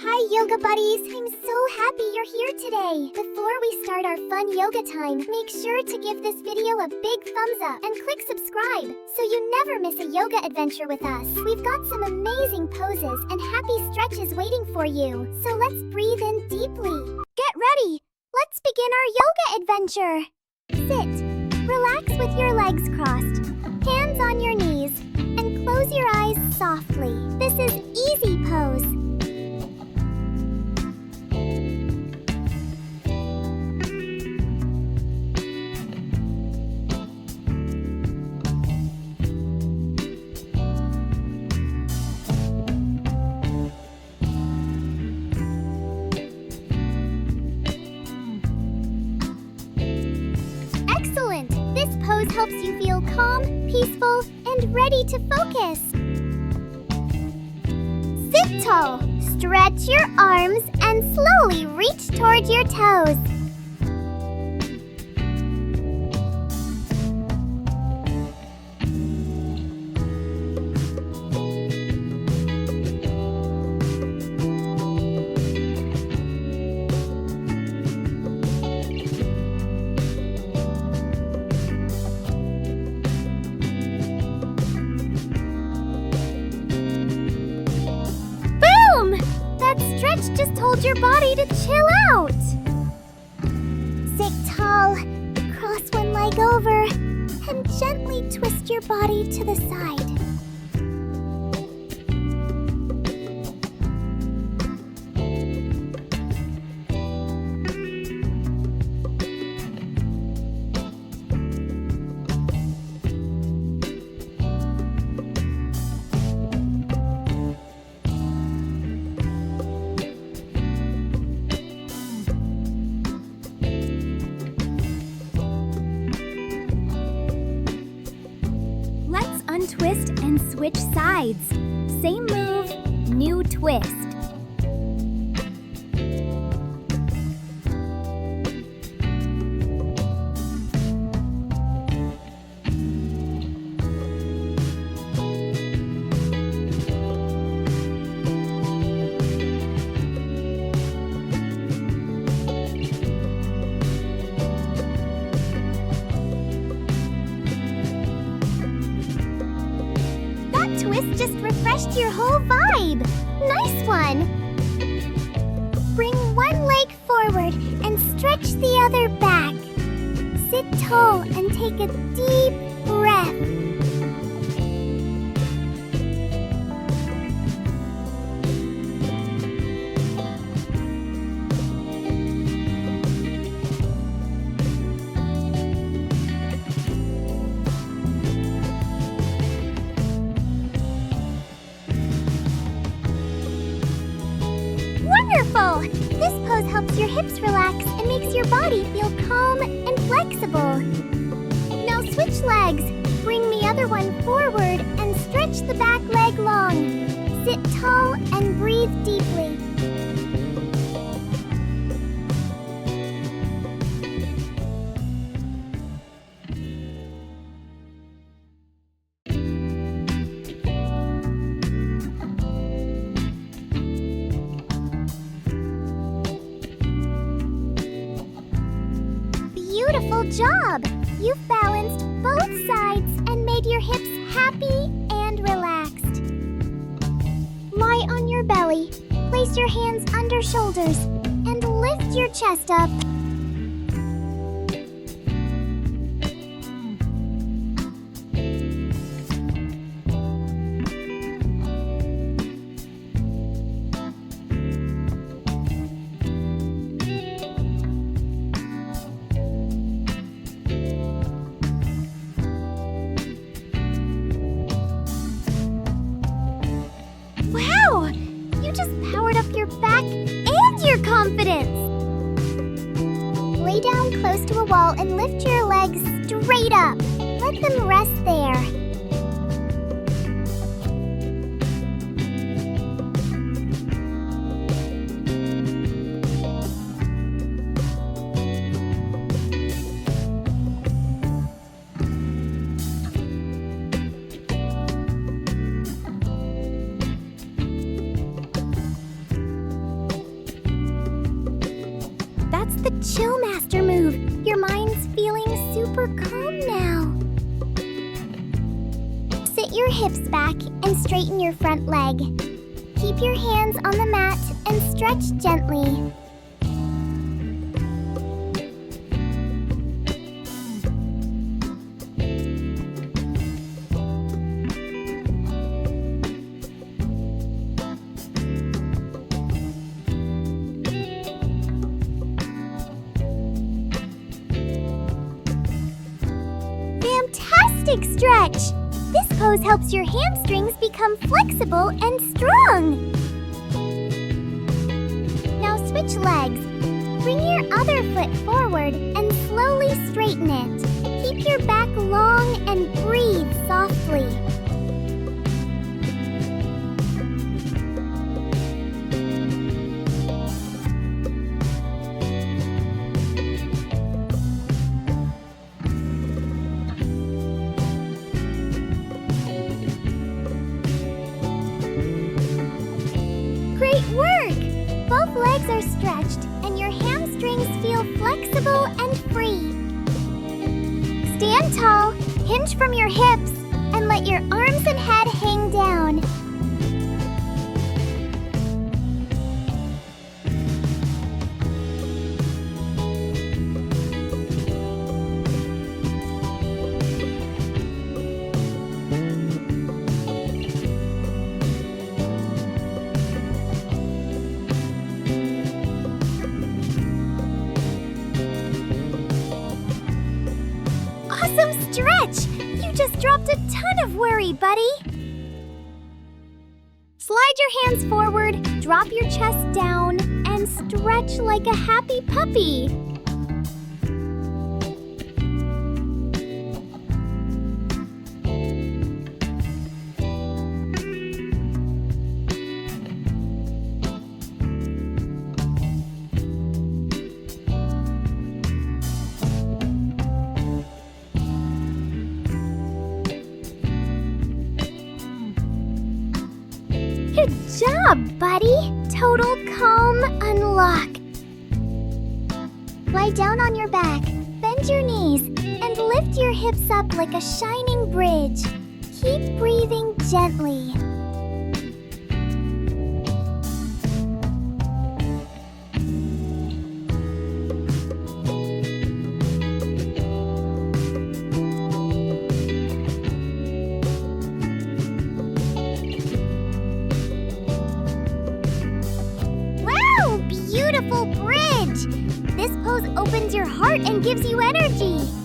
Hi yoga buddies! I'm so happy you're here today! Before we start our fun yoga time, make sure to give this video a big thumbs up and click subscribe so you never miss a yoga adventure with us. We've got some amazing poses and happy stretches waiting for you, so let's breathe in deeply. Get ready! Let's begin our yoga adventure! Sit. Relax with your legs crossed, hands on your knees, and close your eyes softly. This is easy pose. Excellent! This pose helps you feel calm, peaceful, and ready to focus. Sit tall. Stretch your arms and slowly reach toward your toes. Stretch just told your body to chill out. Sit tall, cross one leg over, and gently twist your body to the side. Untwist and switch sides. Same move, new twist. Twist just refreshed your whole vibe. Nice one. Bring one leg forward and stretch the other back. Sit tall and take a deep breath. Wonderful! This pose helps your hips relax and makes your body feel calm and flexible. Now switch legs. Bring the other one forward and stretch the back leg long. Sit tall and breathe deeply. Beautiful job! You've balanced both sides and made your hips happy and relaxed. Lie on your belly, place your hands under shoulders, and lift your chest up. Wow! You just powered up your back and your confidence! Lay down close to a wall and lift your legs straight up. Let them rest there. Chill master move. Your mind's feeling super calm now. Sit your hips back and straighten your front leg. Keep your hands on the mat and stretch gently. Fantastic stretch! This pose helps your hamstrings become flexible and strong. Now switch legs. Bring your other foot forward and slowly straighten it. Keep your back long and breathe softly. Great work! Both legs are stretched and your hamstrings feel flexible and free. Stand tall, hinge from your hips, and let your arms and head hang down. Awesome stretch! You just dropped a ton of worry, buddy. Slide your hands forward, drop your chest down, and stretch like a happy puppy. Good job, buddy! Total calm unlock. Lie down on your back, bend your knees, and lift your hips up like a shining bridge. Keep breathing gently. Beautiful bridge! This pose opens your heart and gives you energy.